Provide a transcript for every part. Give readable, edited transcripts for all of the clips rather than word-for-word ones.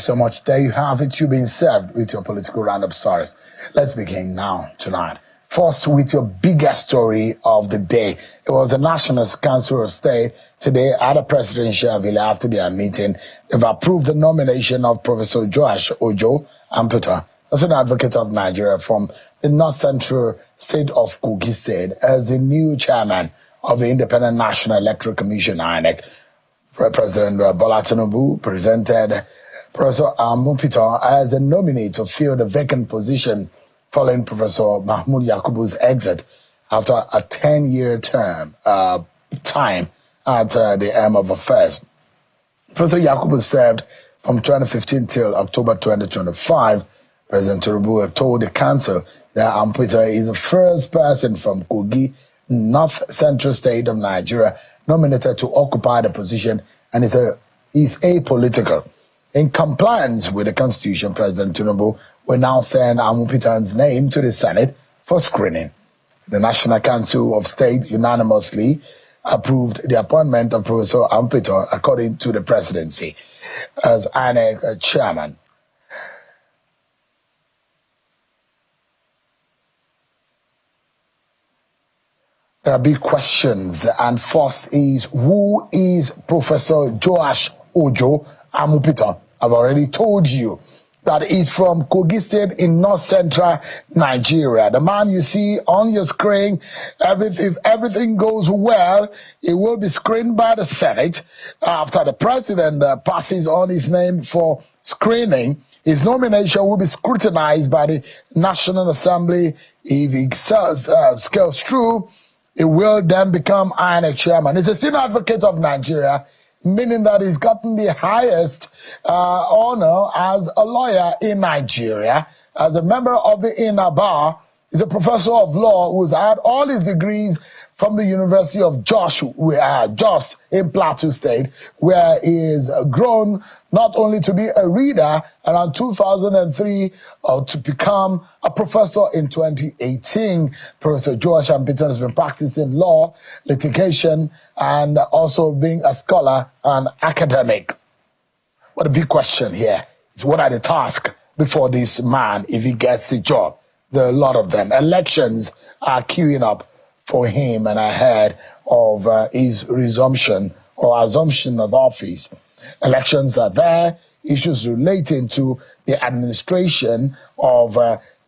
you so much. There you have it. You've been served with your political roundup stories. Let's begin now, tonight. First, with your biggest story of the day. It was the National Council of State today at a presidential villa after their meeting. They've approved the nomination of Professor Joash Ojo Amupitan, as an advocate of Nigeria from the North Central State of Kogi State, as the new chairman of the Independent National Electoral Commission, INEC. President Bola Tinubu presented Professor Amupitan as a nominee to fill the vacant position following Professor Mahmoud Yakubu's exit after a 10-year time at the helm of affairs. Professor Yakubu served from 2015 till October 2025. President Tinubu told the council that Amupitan is the first person from Kogi, North Central State of Nigeria, nominated to occupy the position, and is apolitical. In compliance with the Constitution, President Tinubu will now send Amupitan's name to the Senate for screening. The National Council of State unanimously approved the appointment of Professor Amupitan according to the presidency as INEC Chairman. There are big questions, and first is, who is Professor Joash Ojo Amupitan? I've already told you that he's from Kogi State in North Central Nigeria. The man you see on your screen, if everything goes well, he will be screened by the Senate after the president passes on his name for screening. His nomination will be scrutinized by the National Assembly. If he scales through, he will then become INEC Chairman. He's a senior advocate of Nigeria, meaning that he's gotten the highest honor as a lawyer in Nigeria. As a member of the INA Bar, he's a professor of law who's had all his degrees from the University of Jos in Plateau State, where he is grown not only to be a reader around 2003 to become a professor in 2018. Professor Joash Amupitan has been practicing law, litigation, and also being a scholar and academic. What a big question here is, what are the tasks before this man if he gets the job? There are a lot of them. Elections are queuing up for him and ahead of his resumption or assumption of office. Elections are there, issues relating to the administration of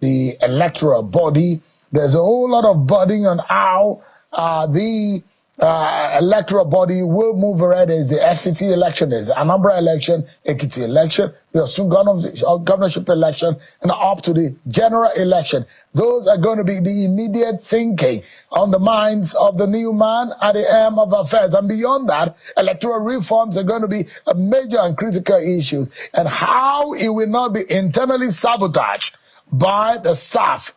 the electoral body. There's a whole lot of budding on how the electoral body will move ahead. There's the FCT election, there's the Anambra election, Ekiti election, the Osun governorship election, and up to the general election. Those are going to be the immediate thinking on the minds of the new man at the helm of affairs. And beyond that, electoral reforms are going to be a major and critical issue, and how it will not be internally sabotaged by the staff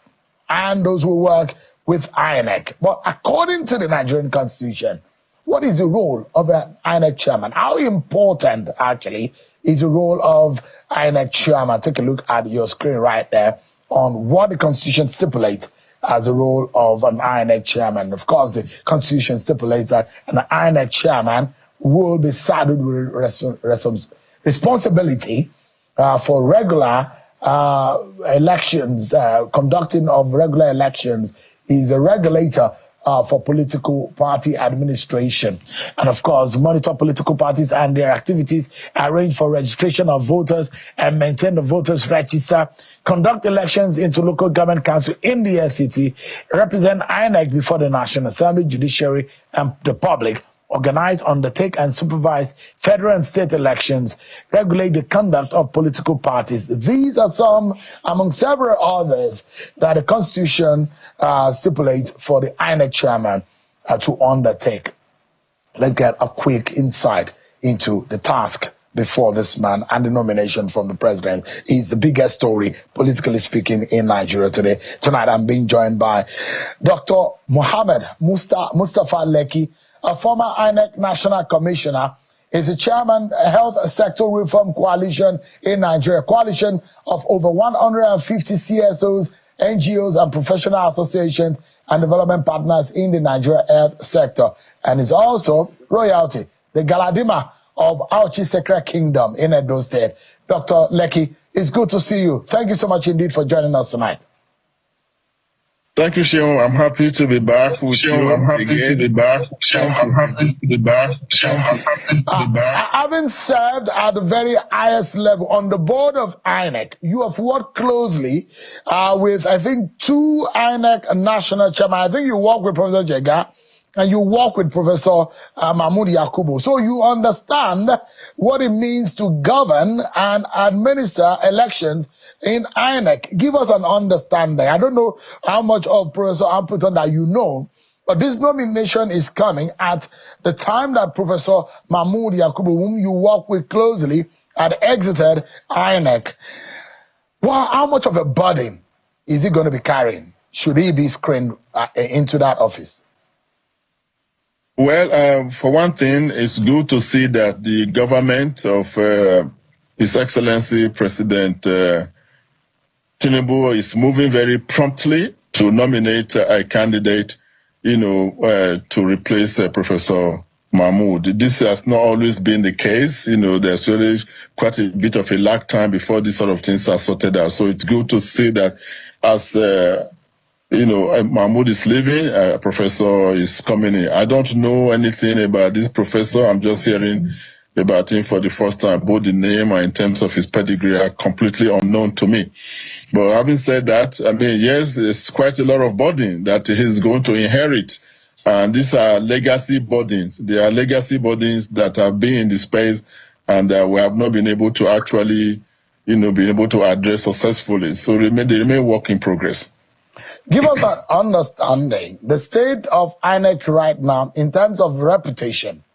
and those who work with INEC. But according to the Nigerian Constitution, what is the role of an INEC chairman? How important, actually, is the role of INEC chairman? Take a look at your screen right there on what the Constitution stipulates as the role of an INEC chairman. Of course, the Constitution stipulates that an INEC chairman will be saddled with responsibility for regular elections, conducting of regular elections. Is a regulator for political party administration, and of course monitor political parties and their activities, arrange for registration of voters and maintain the voters register, conduct elections into local government council in the FCT, represent INEC before the National Assembly, judiciary, and the public, organize, undertake, and supervise federal and state elections, regulate the conduct of political parties. These are some among several others that the Constitution stipulates for the INEC chairman to undertake. Let's get a quick insight into the task before this man and the nomination from the president. Is the biggest story, politically speaking, in Nigeria today. Tonight, I'm being joined by Dr. Mohammed Mustafa Lekki, a former INEC National Commissioner, is the chairman of Health Sector Reform Coalition in Nigeria, coalition of over 150 CSOs, NGOs, and professional associations and development partners in the Nigeria health sector, and is also royalty, the Galadima of Auchi Sekra Kingdom in Edo State. Dr. Lekki, it's good to see you. Thank you so much indeed for joining us tonight. Thank you, Shion. I'm happy to be back with you. I'm happy again. to be back. Thank you. I'm happy to be back. Having served at the very highest level on the board of INEC, you have worked closely with, I think, 2 INEC national chairmen. I think you work with Professor Jega and you work with Professor Mahmoud Yakubu. So you understand what it means to govern and administer elections in INEC. Give us an understanding. I don't know how much of Professor Amupitan that you know, but this nomination is coming at the time that Professor Mahmoud Yakubu, whom you work with closely, had exited INEC. Well, how much of a burden is he going to be carrying? Should he be screened into that office? Well, for one thing, it's good to see that the government of His Excellency President Tinubu is moving very promptly to nominate a candidate, to replace Professor Mahmoud. This has not always been the case. There's really quite a bit of a lag time before these sort of things are sorted out. So it's good to see that as Mahmoud is leaving, a professor is coming in. I don't know anything about this professor. I'm just hearing about him for the first time. Both the name and in terms of his pedigree are completely unknown to me. But having said that, yes, it's quite a lot of burden that he's going to inherit. And these are legacy burdens. They are legacy burdens that have been in the space and we have not been able to actually, be able to address successfully. So they remain work in progress. Give us an understanding, the state of INEC right now in terms of reputation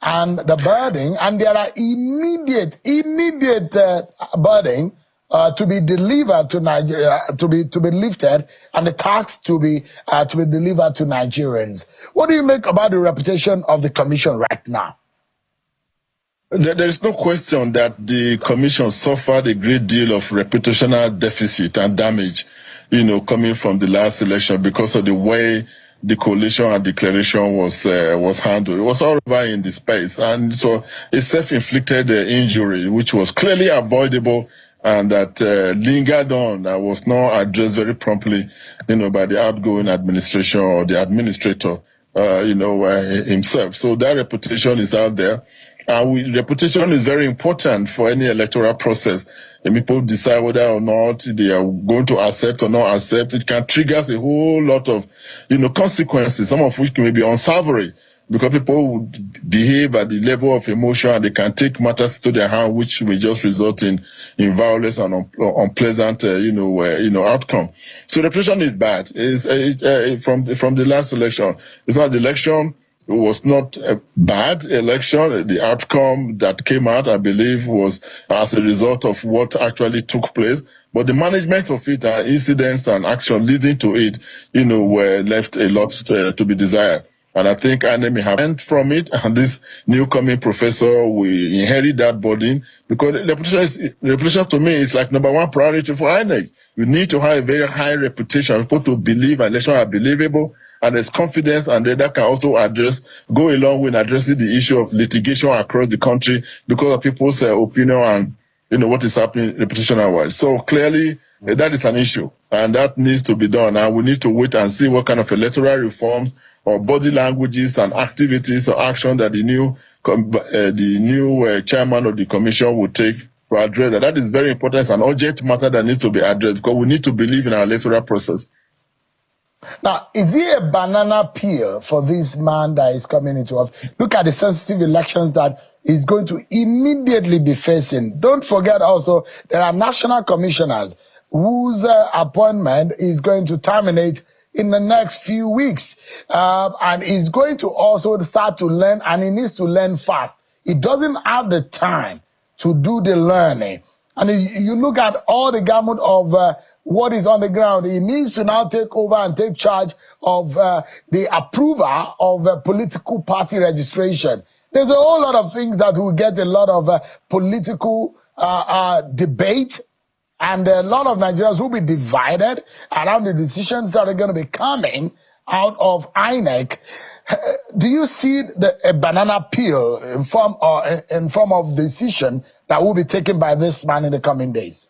and the burden, and there are immediate burden to be delivered to Nigeria, to be lifted, and the task to be delivered to Nigerians. What do you make about the reputation of the commission right now? There is no question that the commission suffered a great deal of reputational deficit and damage, coming from the last election because of the way the coalition and declaration was handled. It was all over in the space, and so a self-inflicted injury, which was clearly avoidable and that lingered on, that was not addressed very promptly, by the outgoing administration or the administrator, himself. So that reputation is out there. Reputation is very important for any electoral process. And people decide whether or not they are going to accept or not accept. It can trigger a whole lot of, consequences, some of which may be unsavory, because people would behave at the level of emotion and they can take matters to their hand, which may just result in violence and unpleasant, outcome. So reputation is bad. From the last election. It's not the election. It was not a bad election. The outcome that came out, I believe, was as a result of what actually took place. But the management of it and incidents and action leading to it, were left a lot to be desired. And I think INEC may have learned from it, and this new coming professor will inherit that burden, because reputation to me is like number one priority for INEC. You need to have a very high reputation, people to believe elections are believable, and there's confidence, and then that can also go along with addressing the issue of litigation across the country because of people's opinion and what is happening reputational-wise. So clearly, that is an issue, and that needs to be done. And we need to wait and see what kind of electoral reforms or body languages and activities or action that the new chairman of the commission will take to address that. That is very important. It's an urgent matter that needs to be addressed because we need to believe in our electoral process. Now, is he a banana peel for this man that is coming into office? Look at the sensitive elections that he's going to immediately be facing. Don't forget also, there are national commissioners whose appointment is going to terminate in the next few weeks. And he's going to also start to learn, and he needs to learn fast. He doesn't have the time to do the learning. And you look at all the gamut of what is on the ground. He needs to now take over and take charge of the approval of political party registration. There's a whole lot of things that will get a lot of political debate, and a lot of Nigerians will be divided around the decisions that are going to be coming out of INEC. do you see a banana peel in form of decision that will be taken by this man in the coming days?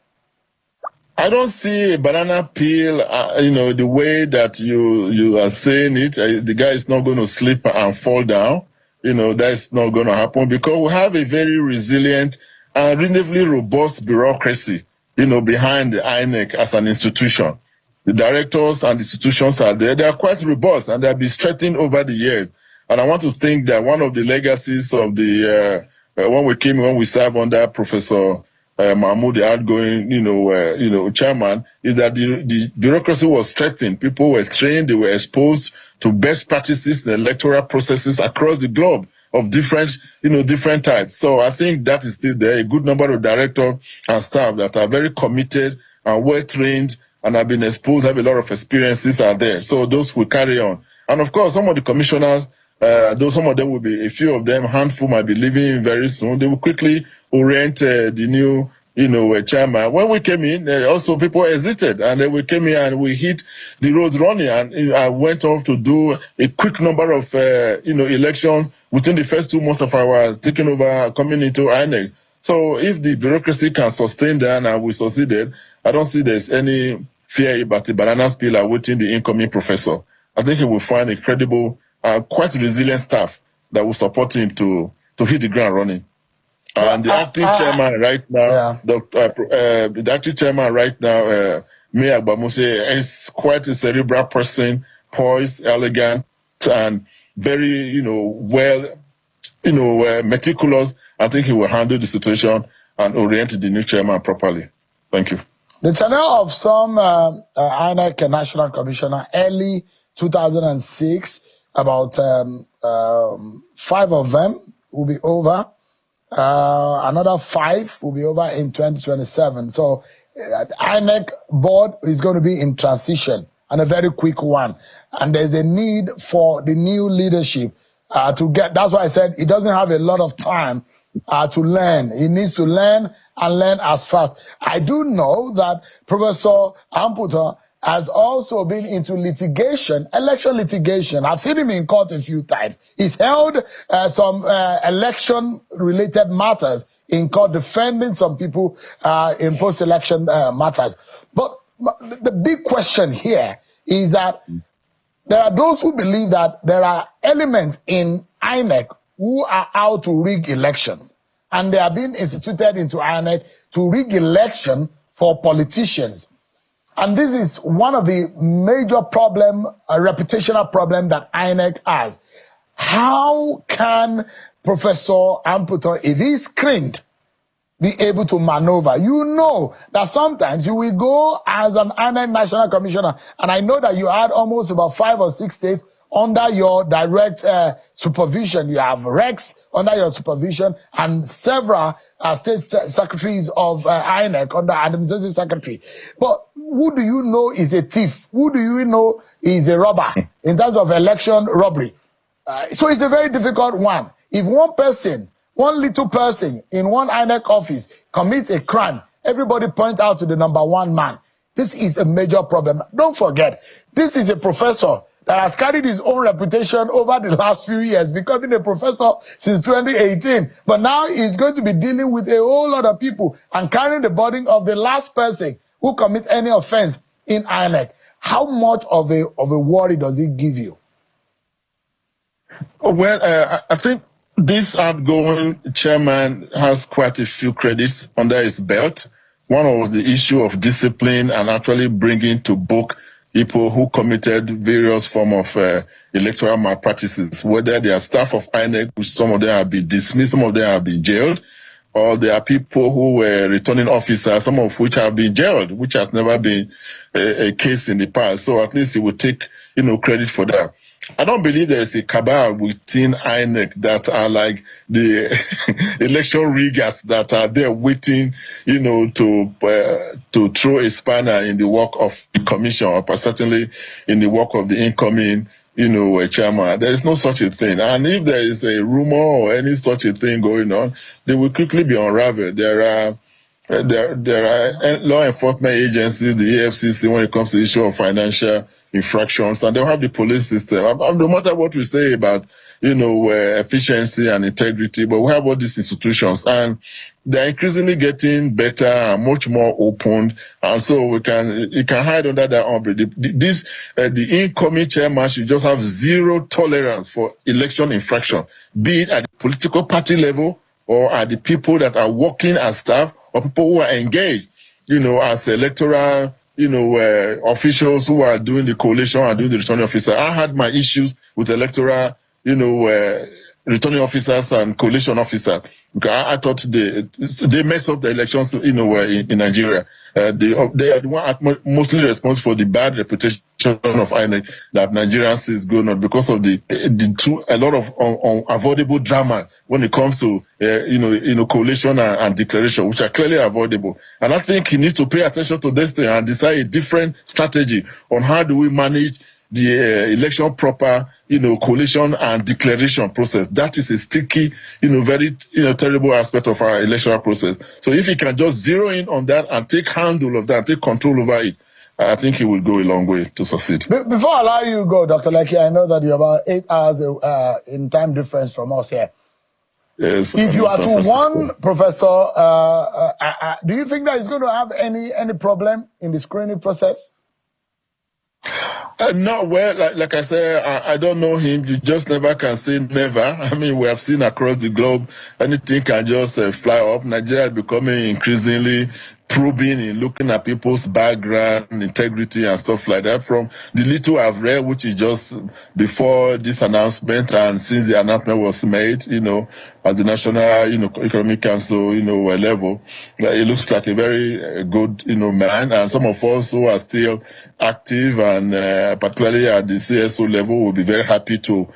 I don't see a banana peel, the way that you are saying it. The guy is not going to slip and fall down. That's not going to happen because we have a very resilient and reasonably robust bureaucracy, behind the INEC as an institution. The directors and institutions are there. They are quite robust and they have been strengthened over the years. And I want to think that one of the legacies of the when we served under Professor Mahmoud, the outgoing, chairman, is that the bureaucracy was strengthened. People were trained, they were exposed to best practices in electoral processes across the globe of different types. So I think that is still there. A good number of directors and staff that are very committed and well trained and have been exposed, have a lot of experiences are there. So those will carry on. And of course, some of the commissioners, though some of them will be, a few of them, handful might be leaving very soon, they will quickly orient the new, chairman. When we came in, also people hesitated, and then we came in and we hit the roads running, and I went off to do a quick number of, elections within the first 2 months of our taking over, coming into INEC. So if the bureaucracy can sustain that and we succeeded, I don't see there's any fear about the banana peel awaiting the incoming professor. I think he will find a credible, quite resilient staff that will support him to hit the ground running. And the acting chairman right now, the acting chairman right now, Mayor Bamuse, is quite a cerebral person, poised, elegant, and very, meticulous. I think he will handle the situation and orient the new chairman properly. Thank you. The tenure of some INEC National Commissioner early 2006, about 5 of them will be over. Another 5 will be over in 2027. So the INEC board is going to be in transition, and a very quick one. And there's a need for the new leadership to get. That's why I said he doesn't have a lot of time to learn. He needs to learn and learn as fast. I do know that Professor Amupitan has also been into litigation, election litigation. I've seen him in court a few times. He's held some election-related matters in court, defending some people in post-election matters. But the big question here is that there are those who believe that there are elements in INEC who are out to rig elections, and they are being instituted into INEC to rig election for politicians. And this is one of the major problem, a reputational problem that INEC has. How can Professor Amupitan, if he's screened, be able to maneuver? You know that sometimes you will go as an INEC National Commissioner, and I know that you had almost about 5 or 6 states under your direct supervision. You have Rex under your supervision and several state secretaries of INEC under administrative secretary. But who do you know is a thief? Who do you know is a robber in terms of election robbery? So it's a very difficult one. If one person, one little person in one INEC office commits a crime, everybody point out to the #1 man. This is a major problem. Don't forget, this is a professor that has carried his own reputation over the last few years, becoming a professor since 2018. But now he's going to be dealing with a whole lot of people and carrying the burden of the last person who commits any offense in INEC. How much of a worry does it give you? Well, I think this outgoing chairman has quite a few credits under his belt. One of the issue of discipline and actually bringing to book people who committed various forms of electoral malpractices, whether they are staff of INEC, which some of them have been dismissed, some of them have been jailed, or there are people who were returning officers, some of which have been jailed, which has never been a case in the past. So at least he would take, credit for that. I don't believe there is a cabal within INEC that are like the election riggers that are there waiting, to throw a spanner in the work of the commission, or certainly in the work of the incoming, chairman. There is no such a thing. And if there is a rumor or any such a thing going on, they will quickly be unraveled. There are law enforcement agencies, the EFCC, when it comes to the issue of financial infractions, and they'll have the police system. No matter what we say about, efficiency and integrity, but we have all these institutions, and they're increasingly getting better and much more open, and so you can hide under that umbrella. The incoming chairman should just have zero tolerance for election infraction, be it at the political party level or at the people that are working as staff or people who are engaged, as electoral, officials who are doing the collation and doing the returning officer. I had my issues with electoral, returning officers and collation officers. I thought they mess up the elections, in Nigeria. They are the one mostly responsible for the bad reputation of INEC that Nigerians is going on because of a lot of unavoidable drama when it comes to collation and declaration, which are clearly avoidable. And I think he needs to pay attention to this thing and decide a different strategy on how do we manage the election proper, collation and declaration process. That is a sticky, very, terrible aspect of our electoral process. So if he can just zero in on that and take handle of that, take control over it, I think he will go a long way to succeed. Before I allow you to go, Dr. Lekki, I know that you're about 8 hours in time difference from us here. Yes, if you are to warn Professor, do you think that he's going to have any problem in the screening process? No, well, like I said, I don't know him. You just never can say never. I mean, we have seen across the globe, anything can just fly up. Nigeria is becoming increasingly probing in looking at people's background, integrity, and stuff like that. From the little I've read, which is just before this announcement and since the announcement was made, at the National, Economic Council, level, it looks like a very good, man. And some of us who are still active and particularly at the CSO level will be very happy to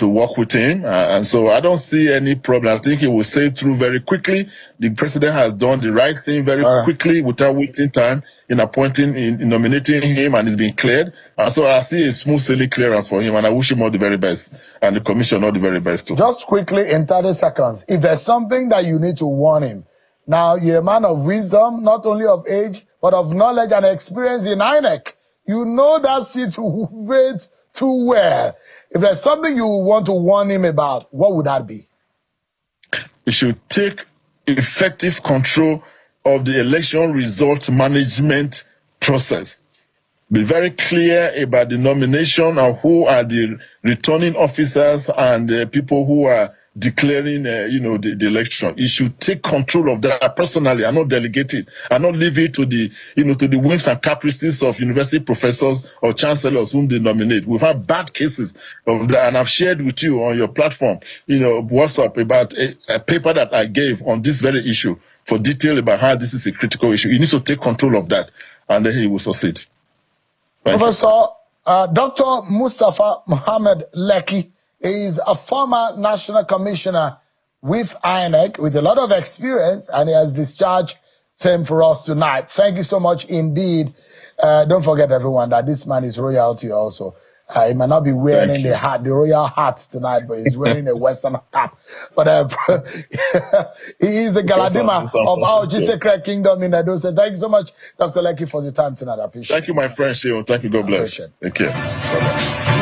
work with him. And so I don't see any problem. I think he will say through very quickly. The president has done the right thing very quickly without wasting time in nominating him, and he's been cleared. And so I see a smooth sailing clearance for him, and I wish him all the very best, and the commission all the very best too. Just quickly, in 30 seconds, if there's something that you need to warn him, now you're a man of wisdom, not only of age, but of knowledge and experience in INEC. You know that seat way too well. If there's something you want to warn him about, what would that be? He should take effective control of the election result management process. Be very clear about the nomination of who are the returning officers and the people who are declaring, the election. He should take control of that personally and not delegate it, and not leave it to the, to the whims and caprices of university professors or chancellors whom they nominate. We've had bad cases of that, and I've shared with you on your platform, WhatsApp, about a paper that I gave on this very issue for detail about how this is a critical issue. He needs to take control of that, and then he will succeed. Professor Dr. Mustafa Muhammad Lekki is a former national commissioner with INEC with a lot of experience, and he has discharged same for us tonight. Thank you so much indeed. Don't forget, everyone, that this man is royalty also. He might not be wearing the royal hat tonight, but he's wearing a Western cap. But he is the Galadima of our Gisekre Kingdom in Edo State. Thank you so much, Dr. Lekki, for your time tonight. I appreciate it. Thank you, my friend, Sheon. Thank you. God bless. Take care. Bye-bye.